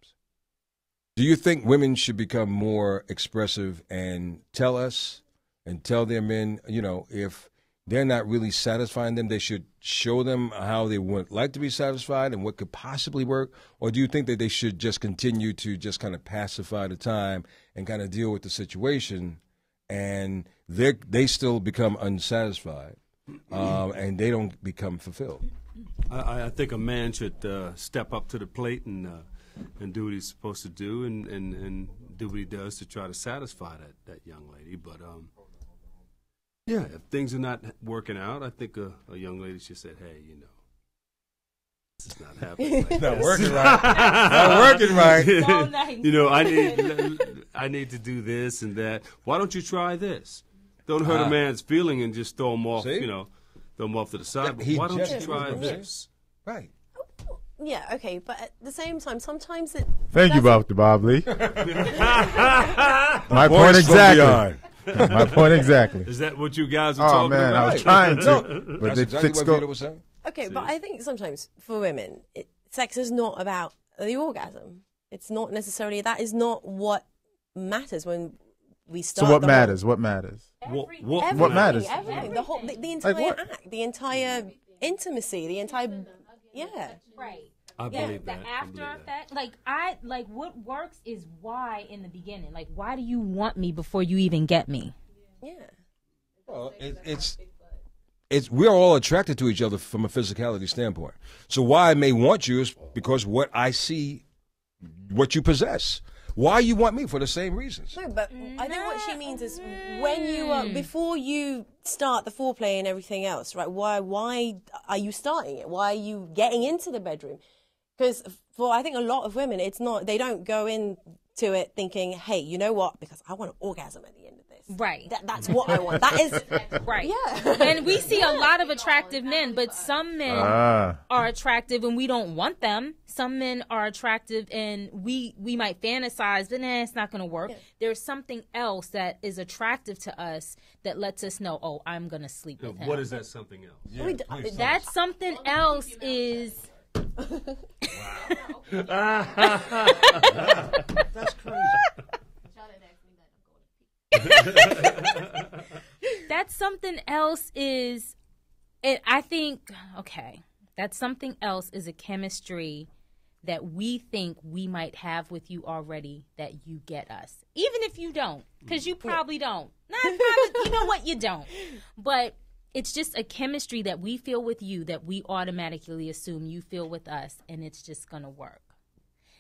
Do you think women should become more expressive and tell us and tell their men, if they're not really satisfying them, they should show them how they would like to be satisfied and what could possibly work? Or do you think that they should just continue to just kind of pacify the time and kind of deal with the situation, and they still become unsatisfied and they don't become fulfilled? I think a man should step up to the plate and do what he's supposed to do and do what he does to try to satisfy that young lady. But yeah, if things are not working out, I think a young lady should say, hey, this is not happening. Like Not this. working right. Not working right. So nice. I need to do this and that. Why don't you try this? Don't hurt a man's feeling and just throw him off, See? throw him off to the side. But He why don't you just- try Yeah. this? Right. Yeah, okay, but at the same time, sometimes it. Thank you, doesn't- Dr. Bob Lee. My Voice point from exactly. beyond. My point exactly. Is that what you guys are Oh talking man, about? I was trying No, to, but that's they exactly fixed what Vito up. was saying. Okay, but I think sometimes for women, sex is not about the orgasm. It's not necessarily, that is not what matters when we So start. what the whole- matters? What matters? Everything, matters? Everything. The entire what? act, the entire intimacy, the entire. Yeah. Right. I Yeah, believe the that. I after believe that. effect, what works is why in the beginning. Like, why do you want me before you even get me? Yeah. Well, it's we're all attracted to each other from a physicality standpoint. So why I may want you is because what I see, what you possess. Why you want me for the same reasons. No, but I think what she means is when you are, before you start the foreplay and everything else, right? Why are you starting it? Why are you getting into the bedroom? Because for I think a lot of women, it's not, they don't go into it thinking, hey, you know what? Because I want an orgasm at the end of this. Right. That's what I want. That is Right. Yeah. And we see a lot of attractive men, but some men are attractive and we don't want them. Some men are attractive and we might fantasize, but it's not going to work. Yeah. There's something else that is attractive to us that lets us know, oh, I'm going to sleep with him. What is that something else? That something else is... That's crazy. That something else is, I think, okay, that something else is a chemistry that we think we might have with you already that you get us. Even if you don't, because you probably don't. Nah, probably, you know what, you don't. But it's just a chemistry that we feel with you that we automatically assume you feel with us, and it's just going to work.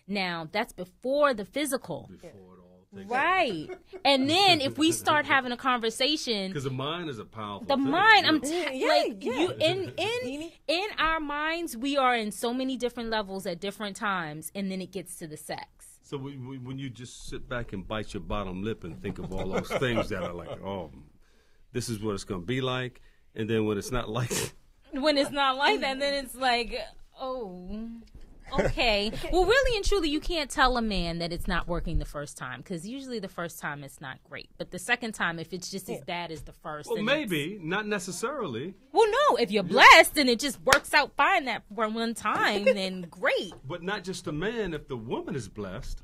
Now, that's before the physical. Before it all takes Right. And then if we start having a conversation, because the mind is a powerful the thing. mind, I'm Yeah, like yeah. you in our minds, we are in so many different levels at different times, and then it gets to the sex. So when you just sit back and bite your bottom lip and think of all those things that are like, oh, this is what it's going to be like, and then when it's not like When it's not like that, then it's like, oh, okay. Well, really and truly, you can't tell a man that it's not working the first time, because usually the first time it's not great. But the second time, if it's just as bad as the first, well, then maybe, not necessarily. well, no, if you're blessed and it just works out fine that one time, then great. But not just the man, if the woman is blessed.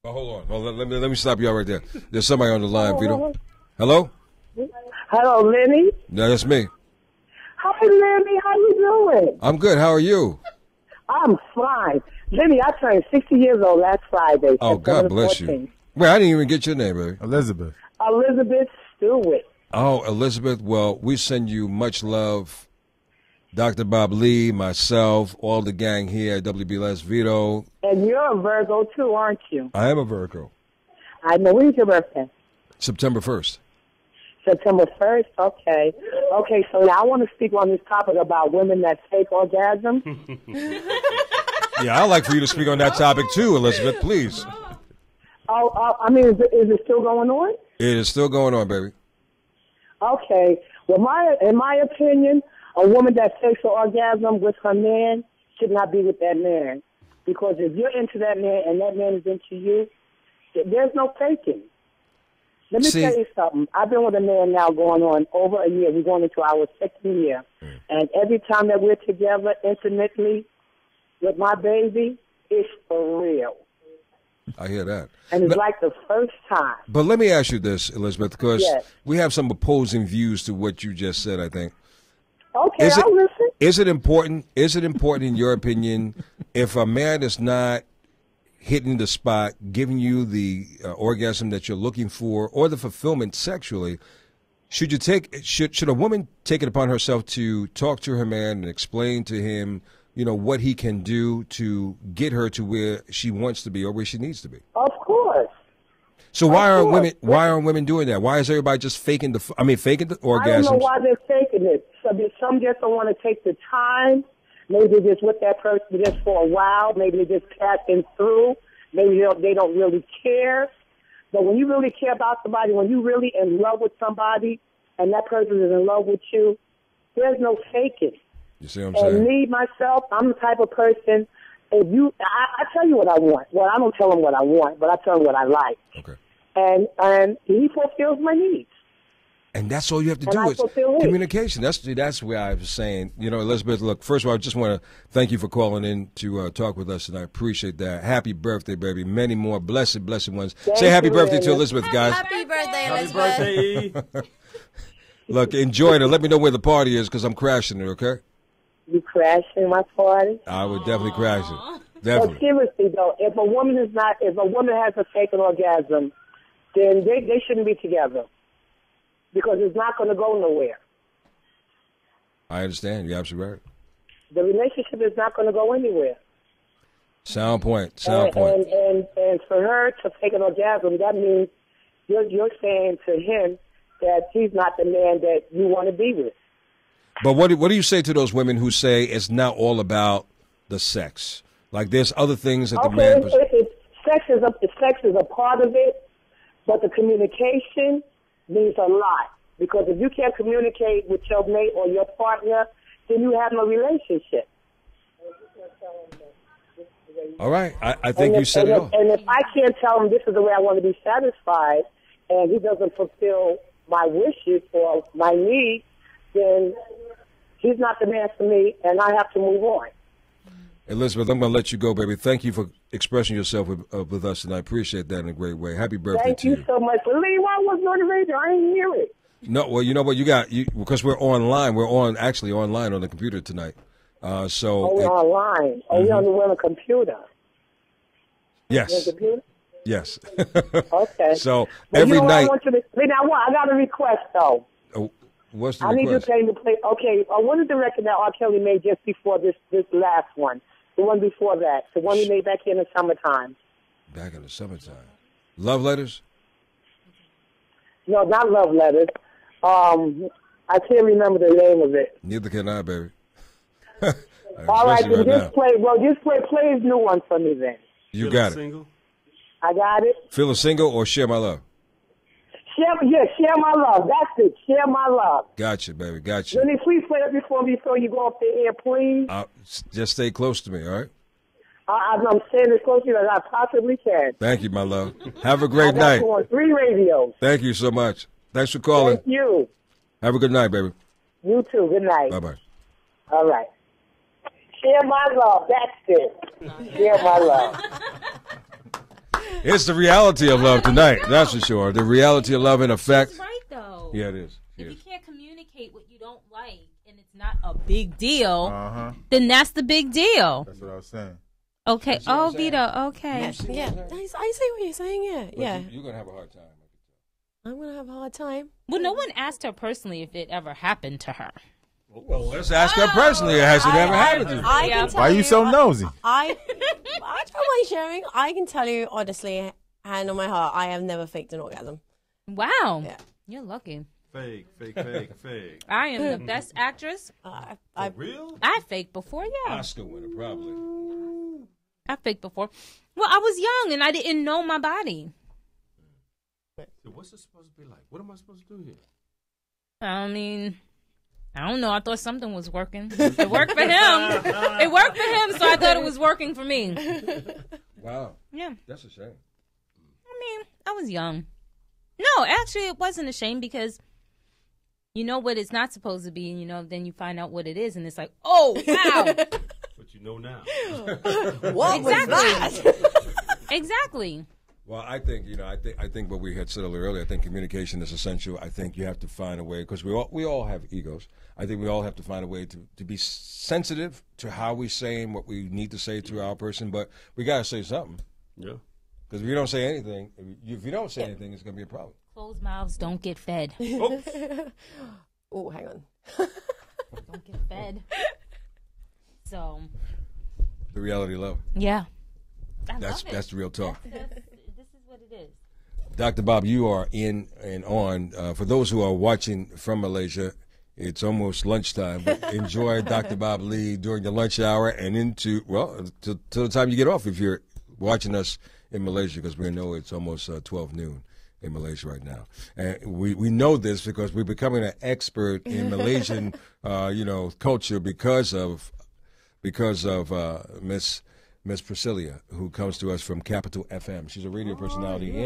Oh, hold on. Let me stop you all right there. There's somebody on the line, Vito. Hello? Hello, Lenny. No, that's me. Hi, Lenny. How you doing? I'm good. How are you? I'm fine. Lenny, I turned 60 years old last Friday. Oh, God September bless 14th. you. Wait, I didn't even get your name, baby. Elizabeth. Elizabeth Stewart. Oh, Elizabeth, well, we send you much love. Dr. Bob Lee, myself, all the gang here at WBLS Vito. And you're a Virgo, too, aren't you? I am a Virgo. I know. When's your birthday? September 1st. September 1st? Okay. Okay, so now I want to speak on this topic about women that fake orgasm. Yeah, I'd like for you to speak on that topic too, Elizabeth, please. I mean, is it still going on? It is still going on, baby. Okay. Well, in my opinion, a woman that fakes an orgasm with her man should not be with that man. Because if you're into that man and that man is into you, there's no faking. Let me tell you something. I've been with a man now going on over a year. We're going into our second year. And every time that we're together intimately with my baby, it's for real. I hear that. And it's But- like the first time. But let me ask you this, Elizabeth, because Yes. we have some opposing views to what you just said, I think. Okay, Is it- I'll listen. Is it important in your opinion, if a man is not hitting the spot, giving you the orgasm that you're looking for or the fulfillment sexually, should a woman take it upon herself to talk to her man and explain to him, what he can do to get her to where she wants to be or where she needs to be? Of course. So why Of aren't course. women women doing that? Why is everybody just faking the orgasms? I don't know why they're faking it. Some just don't want to take the time. Maybe they're just with that person just for a while. Maybe they're just passing through. Maybe they don't really care. But when you really care about somebody, when you're really in love with somebody and that person is in love with you, there's no faking. You see what I'm And saying? me, myself, I'm the type of person, I tell you what I want. Well, I don't tell him what I want, but I tell him what I like. Okay. And he fulfills my needs. And that's all you have to And do I is fulfill it. communication. That's where I was saying, Elizabeth, look, first of all, I just want to thank you for calling in to talk with us, and I appreciate that. Happy birthday, baby. Many more blessed ones. Thank Say happy you, birthday to Lenny. Elizabeth, guys. Happy birthday, Happy Elizabeth. birthday. Look, enjoy it, and let me know where the party is because I'm crashing it, okay? You crashing my party? I would definitely crash it. But Definitely. seriously though, if a woman has a fake orgasm, then they shouldn't be together because it's not going to go nowhere. I understand. You're absolutely right. The relationship is not going to go anywhere. Sound point. And for her to fake an orgasm, that means you're saying to him that he's not the man that you want to be with. But what do you say to those women who say it's not all about the sex? Like there's other things that the man... Sex is a part of it, but the communication means a lot. Because if you can't communicate with your mate or your partner, then you have no relationship. All right. I think you said it all. And if I can't tell him this is the way I want to be satisfied, and he doesn't fulfill my wishes or my needs, then he's not the man for me, and I have to move on. Elizabeth, I'm going to let you go, baby. Thank you for expressing yourself with us, and I appreciate that in a great way. Happy birthday Thank to you so much. Lenny, why wasn't on the radio? I didn't hear it. No, well, you know what? Because we're online. We're actually online on the computer tonight. We're online. We're on the computer. Yes. On the computer? Yes. Okay. So But every you know night... what I got a request, though. What's the I need request? you to play. Okay, what is the record that R. Kelly made just before this last one? The one before that. The one he made back in the summertime. Back in the summertime. Love letters? No, not Love Letters. I can't remember the name of it. Neither can I, baby. All right, Especially then now. play his new one for me then. You Feel got it. single? I got it. Feel a single or share my love? Share my love. That's it. Share my love. Gotcha, baby. Gotcha. Lenny, please play it before you go off the air, please. Just stay close to me, all right? I'm saying as close to you as I possibly can. Thank you, my love. Have a great I got night. you on 3 radios. Thank you so much. Thanks for calling. Thank you. Have a good night, baby. You too. Good night. Bye-bye. All right. Share my love. That's it. Share my love. It's the reality of love tonight, that's for sure. The reality of love in effect. She's right though. Yeah, it is. If It you is. can't communicate what you don't like and it's not a big deal, Uh-huh. then that's the big deal. That's what I was saying. Okay. see what I'm Oh, saying? Vito. Okay. Yeah, I see what you're saying. Yeah. You're going to have a hard time. I'm gonna have a hard time. Well, no one asked her personally if it ever happened to her. Well, let's ask her personally. Has it ever happened to you? I Yeah. can tell Why are you so nosy? I don't mind sharing. I can tell you honestly, hand on my heart, I have never faked an orgasm. Wow. Yeah. You're lucky. Fake. I am the best actress. I Real? I faked before, yeah. Oscar winner, probably. I faked before. Well, I was young and I didn't know my body. So what's it supposed to be like? What am I supposed to do here? I mean, I don't know. I thought something was working. It worked for him. It worked for him, so I thought it was working for me. Wow. Yeah. That's a shame. I mean, I was young. No, actually, it wasn't a shame because you know what it's not supposed to be, and you know, then you find out what it is, and it's like, oh, wow. But you know now. what was that? Exactly. Well, I think I think what we had said earlier. I think communication is essential. I think you have to find a way because we all have egos. I think we all have to find a way to be sensitive to how we saying what we need to say to our person, but we gotta say something. Yeah. Because if you don't say anything, if you don't say anything, it's gonna be a problem. Closed mouths don't get fed. Oh, hang on. Don't get fed. So. The reality of love. Yeah. I love it. That's the real talk. This is what it is. Dr. Bob, you are in and on. For those who are watching from Malaysia, it's almost lunchtime. But enjoy Dr. Bob Lee during the lunch hour and into, till the time you get off if you're watching us in Malaysia, because we know it's almost 12 noon in Malaysia right now. And we know this because we're becoming an expert in Malaysian, culture because of Miss Priscilla, who comes to us from Capital FM. She's a radio personality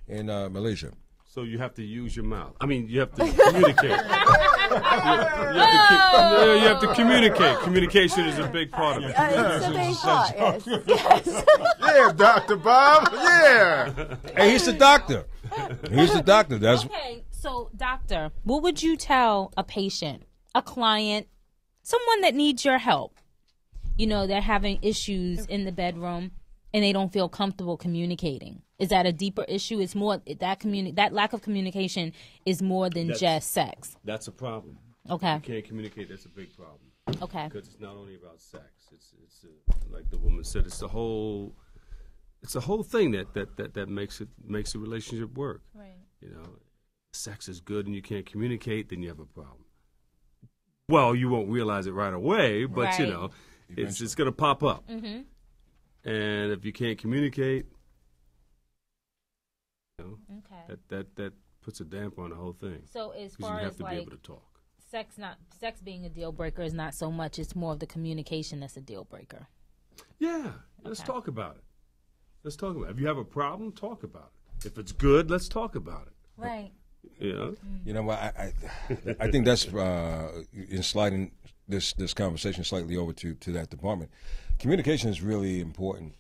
in Malaysia. So you have to use your mouth. I mean, you have to communicate. You have to communicate. Communication is a big part of it. It's a big part, yes. Yeah, Dr. Bob. Yeah. Hey, he's the doctor. He's the doctor. That's Okay, so doctor, what would you tell a patient, a client, someone that needs your help? They're having issues in the bedroom and they don't feel comfortable communicating. Is that a deeper issue? It's more that lack of communication is more than just sex. That's a problem. Okay. You can't communicate. That's a big problem. Okay. Because it's not only about sex. It's like the woman said. It's a whole thing that makes a relationship work. Right. Sex is good and you can't communicate, then you have a problem. Well, you won't realize it right away, but Right. it's going to pop up. Mm-hmm. And if you can't communicate, Okay. that puts a damp on the whole thing. So as 'Cause far you have as to be able to talk. sex being a deal breaker is not so much. It's more of the communication that's a deal breaker. Yeah, let's Okay. talk about it. Let's talk about it. If you have a problem, talk about it. If it's good, let's talk about it. Right. You know what I think that's in sliding this conversation slightly over to that department. Communication is really important,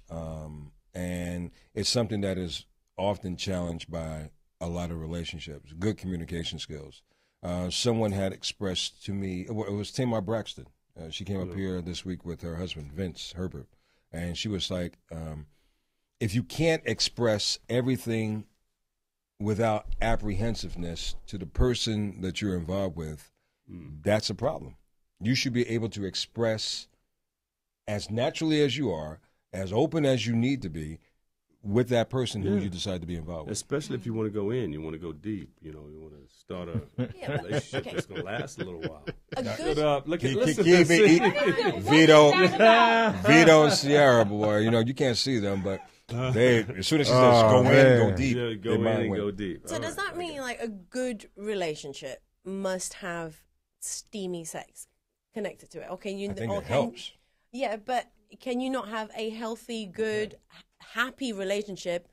and it's something that is often challenged by a lot of relationships. Good communication skills. Someone had expressed to me, it was Tamar Braxton. She came up here this week with her husband, Vince Herbert, and she was like, if you can't express everything without apprehensiveness to the person that you're involved with, that's a problem. You should be able to express as naturally as you are, as open as you need to be, with that person who you decide to be involved with. Especially if you want to go in, you want to go deep. You want to start a relationship that's going to last a little while. Shut up. Listen to this. Vito and Sierra, boy. You can't see them, but they, as soon as she says go in, go deep. Yeah, go in and go deep. So does that mean like a good relationship must have steamy sex connected to it? Or can you? I think or it helps. Yeah, but can you not have a healthy, good, happy relationship,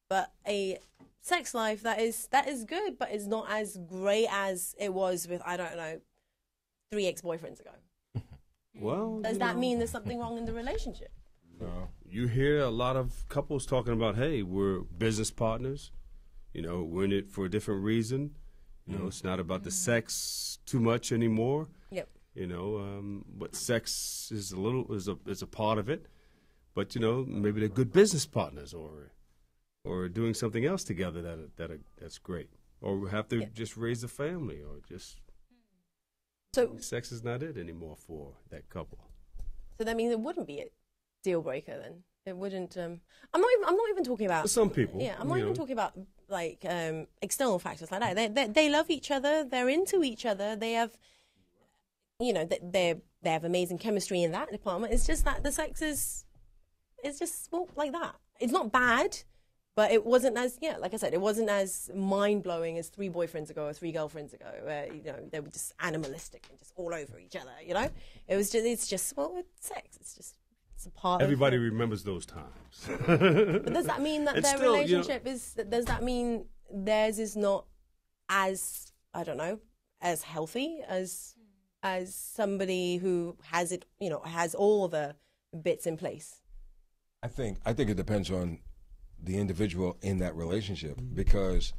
but a sex life that is good, but is not as great as it was with 3 ex-boyfriends ago? Well, Does that mean there's something wrong in the relationship? No. You hear a lot of couples talking about, hey, we're business partners. We're in it for a different reason. It's not about the sex too much anymore. Yep. But sex is a part of it. But maybe they're good business partners, or doing something else together that's great, or have to just raise a family, or just. So sex is not it anymore for that couple. So that means it wouldn't be a deal breaker then. It wouldn't. I'm not even talking about For some people. Yeah, I'm not even talking about like external factors like that. They love each other. They're into each other. They have, they have amazing chemistry in that department. It's just that the sex is, it's just like that. It's not bad, but it wasn't as like I said, it wasn't as mind blowing as 3 boyfriends ago or 3 girlfriends ago, where they were just animalistic and just all over each other. It's just it's sex. It's a part. Everybody remembers those times. But does that mean that their still, relationship is? Does that mean theirs is not as as healthy as somebody who has it? Has all the bits in place. I think it depends on the individual in that relationship, because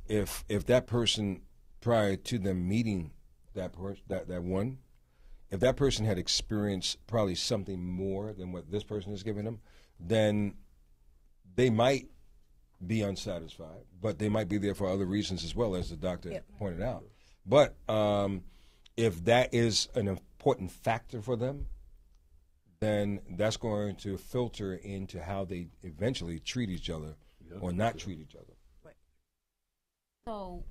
if that person, prior to them meeting that one, if that person had experienced probably something more than what this person is giving them, then they might be unsatisfied, but they might be there for other reasons as well, as the doctor pointed out. But if that is an important factor for them, then that's going to filter into how they eventually treat each other or not treat each other. Right. So,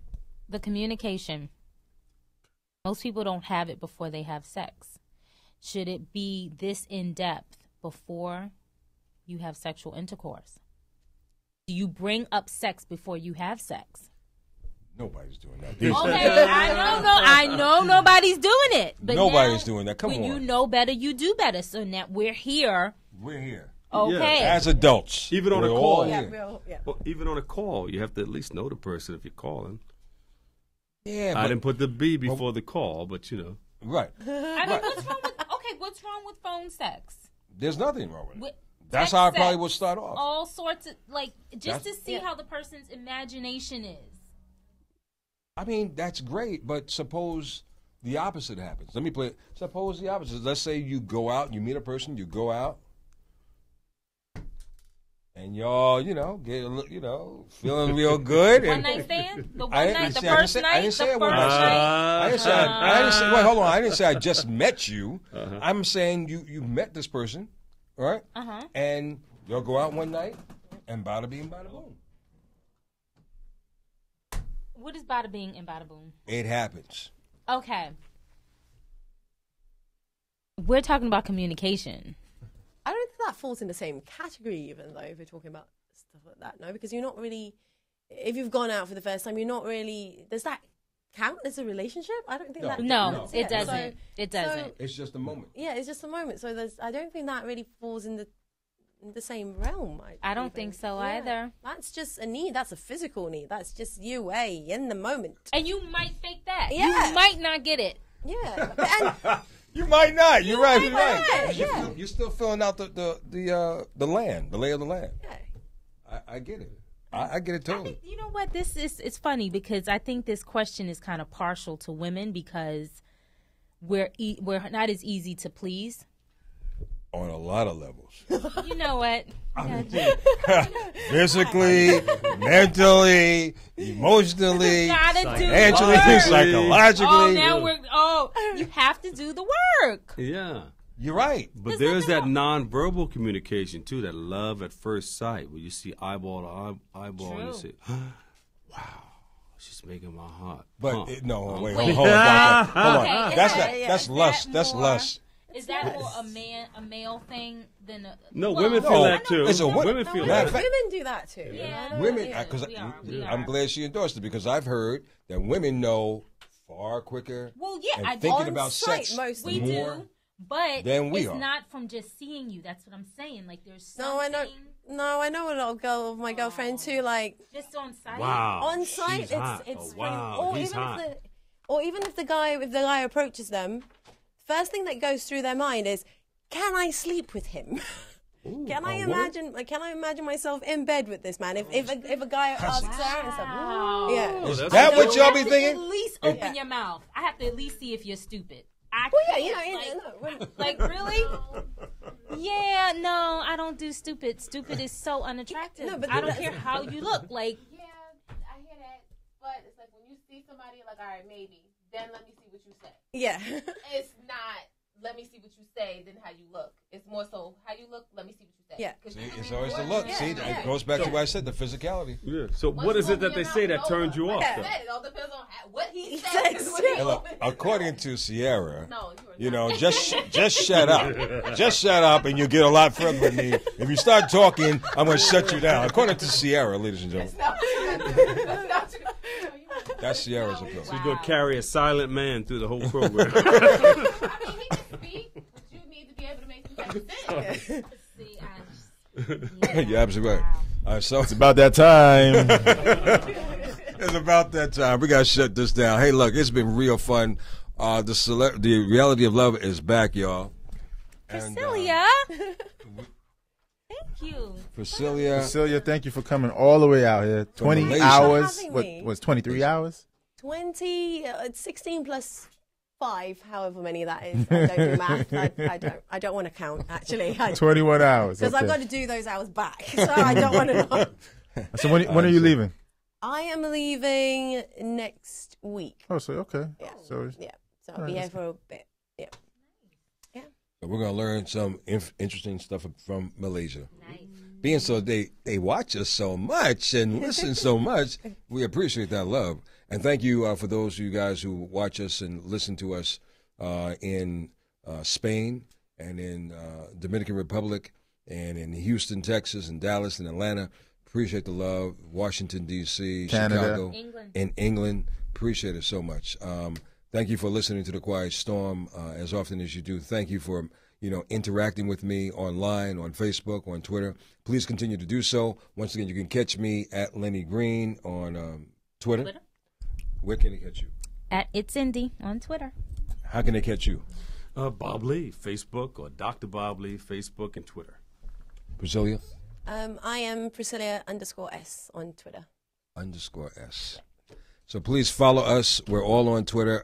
the communication. Most people don't have it before they have sex. Should it be this in-depth before you have sexual intercourse? Do you bring up sex before you have sex? Nobody's doing that. Okay, I know nobody's doing it. But Nobody's doing that. Come when on. you know better, you do better. So now we're here. We're here. Okay. As adults. Even on we're a all call. here. Well, even on a call, you have to at least know the person if you're calling. Yeah, I didn't put the B before the call, but you know. Right. I mean, what's wrong with phone sex? There's nothing wrong with it. With That's text how I probably sex, would start off. All sorts of, just to That's- see how the person's imagination is. I mean, that's great, but suppose the opposite happens. Let me play. Suppose the opposite. Let's say you go out, you meet a person, you go out, and y'all, get a little, feeling real good. One and night stand? The one I didn't night, the say- I didn't first say- I night, didn't say the it was first one night. I didn't say. Wait, hold on. I didn't say I just met you. I'm saying you met this person, right? And you'll go out one night, and bada bing, bada boom. What is bada bing and bada boom? It happens. Okay. We're talking about communication. I don't think that falls in the same category, even though if we're talking about stuff like that, no, because you're not really. If you've gone out for the first time, you're not really. Does that count as a relationship? I don't think No. that. No, Yeah, it doesn't. so- It doesn't. It's just a moment. Yeah, it's just a moment. So I don't think that really falls in the same realm. I don't think so either. That's just a need. That's a physical need. That's just you, in the moment. And you might fake that. Yeah. You might not get it. Yeah, and You might not. You're right. You're might right. not, yeah. You're still filling out the land, the lay of the land. yeah. I get it. I get it totally. You know what? It's funny because I think this question is kind of partial to women because we're not as easy to please. On a lot of levels. You know what? Physically, mentally, emotionally, Gotta do the financially, work. psychologically. You have to do the work. Yeah. You're right. But there's that nonverbal communication too, that love at first sight, where you see eyeball to eyeball and you True. say, "Wow, she's making my heart." But pump." no, wait, Wait. hold on. Okay, That's is not, that- that's is lust. that That's more- lust. Is that more a male thing than a? No, well, women No, feel that too. it's a wo- Women No, feel Matter that. of fact- women do that too. Yeah. Women, Yeah, because we are. I'm glad she endorsed it because I've heard that women know far quicker. Well, yeah, and I thinking on about site sex mostly. We more. do, but than we it's are. not from just seeing you. That's what I'm saying. Like there's something No, I know a lot of my girlfriends who like just on site. Wow, on site. she's It's hot. it's Oh, wow, funny. he's hot. Or even if the guy approaches them, first thing that goes through their mind is, can I sleep with him? Can I imagine myself in bed with this man? If a guy asks her out and stuff, Wow. yeah. Is that's that cool. what y'all You be have to thinking? At least open your mouth. I have to at least see if you're stupid. I Well, yeah, can't, like really? Yeah, no, I don't do stupid. Stupid is so unattractive. No, but I don't that's- care how you look. Like Yeah, I hear that. But it's like when you see somebody, like, all right, maybe, then let me see what you say. Yeah. It's not, let me see what you say, then how you look. It's more so, how you look, let me see what you say. Yeah. 'Cause See, you can it's be always the more look. than See, that. it goes back to what I said, the physicality. Yeah. So Once what is you it that open they your say mouth, that it's turns you over. off? Like I though? said, it all depends on what he He says. says, is what he Hey, look, opens. according to Sierra, No, you are not. just shut up. Just shut up and you'll get a lot further with me. If you start talking, I'm going to shut you down. According to Sierra, ladies and gentlemen. That's not true. That's Sierra's approach. She's gonna carry a silent man through the whole program. I mean, he can speak, but you need to be able to make some type of sense. see, You're absolutely right. All right, so It's about that time. it's about that time. We got to shut this down. Hey, look, it's been real fun. The reality of love is back, y'all. And, Priscilla. you. Priscilla, thank you for coming all the way out here. 20 Malaysia. hours. Thanks for having What me. was 23 hours? 16 plus 5, however many that is. I don't do math. I don't want to count, actually. 21 hours. Because I've got to do those hours back. So I don't want to know. So when are you leaving? I am leaving next week. Oh, so okay. Yeah. So Yeah. So I'll be here for a bit. Yeah. So we're gonna learn some interesting stuff from Malaysia. Being so they watch us so much and listen so much, we appreciate that love. And thank you for those of you guys who watch us and listen to us in Spain and in Dominican Republic and in Houston, Texas, and Dallas and Atlanta. Appreciate the love. Washington, D.C., Canada. Chicago, England. and England. Appreciate it so much. Thank you for listening to The Quiet Storm as often as you do. Thank you for interacting with me online, on Facebook, on Twitter. Please continue to do so. Once again, you can catch me at Lenny Green on Twitter. Where can they catch you? At It's Indy on Twitter. How can they catch you? Bob Lee, Facebook, or Dr. Bob Lee, Facebook and Twitter. Priscilla? I am Priscilla_S on Twitter. _S. So please follow us. We're all on Twitter.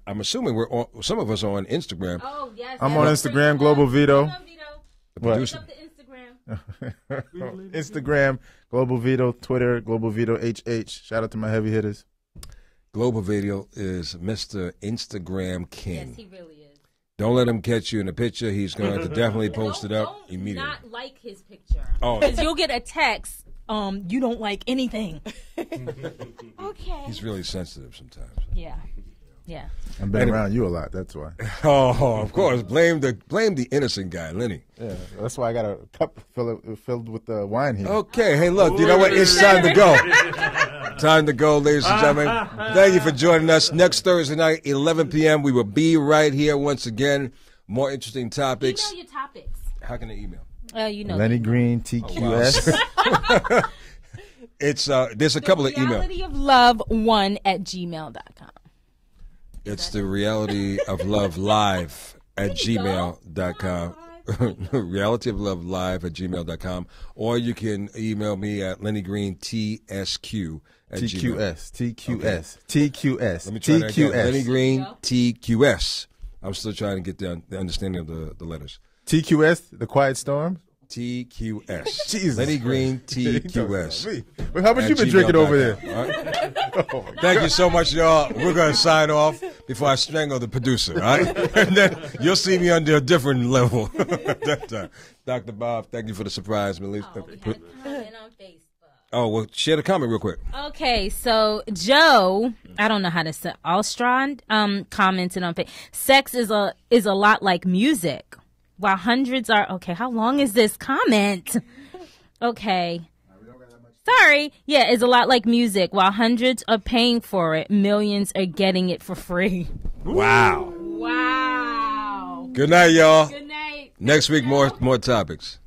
I'm assuming some of us are on Instagram. Oh, yes. I'm on Instagram, Global Vito. The What? producer. Up the Instagram. Instagram, Global Vito, Twitter, Global Vito HH. Shout out to my heavy hitters. Global Video is Mr. Instagram King. Yes, he really is. Don't let him catch you in a picture. He's going to definitely post it up Don't immediately. not like his picture. Oh. Because you'll get a text, you don't like anything. Okay. He's really sensitive sometimes. Yeah. Yeah. I've been around you a lot, that's why. Oh, of course. Blame the innocent guy, Lenny. Yeah, that's why I got a cup filled with wine here. Okay, hey, look, you know what? It's time to go. Time to go, ladies and gentlemen. Thank you for joining us. Next Thursday night, 11 p.m., we will be right here once again. More interesting topics. Email your topics. How can they email? Lenny Green, TQS. It's there's a couple of emails. realityoflove1@gmail.com. It's the reality of love live at gmail.com. realityoflovelive@gmail.com. Or you can email me at LennyGreenTSQ at TQS. TQS. TQS. Let me try that again. Lenny TQS. Green TQS. I'm still trying to get the understanding of the letters. TQS, The Quiet Storm. TQS. Jesus Lenny Green Christ. TQS. Well, how much at you been drinking over there? gmail.com, all right? Thank you so much, y'all. We're going to sign off before I strangle the producer, all right? And then you'll see me under a different level that time. Dr. Bob, thank you for the surprise. We had a comment on Facebook. Oh, well, share the comment real quick. Okay, so Joe, I don't know how to say, Alstrand, commented on Facebook. Sex is a lot like music. While hundreds are, okay, how long is this comment? Okay. Sorry. Yeah, it's a lot like music. While hundreds are paying for it, millions are getting it for free. Wow. Wow. Good night, y'all. Good night. Next week, more topics.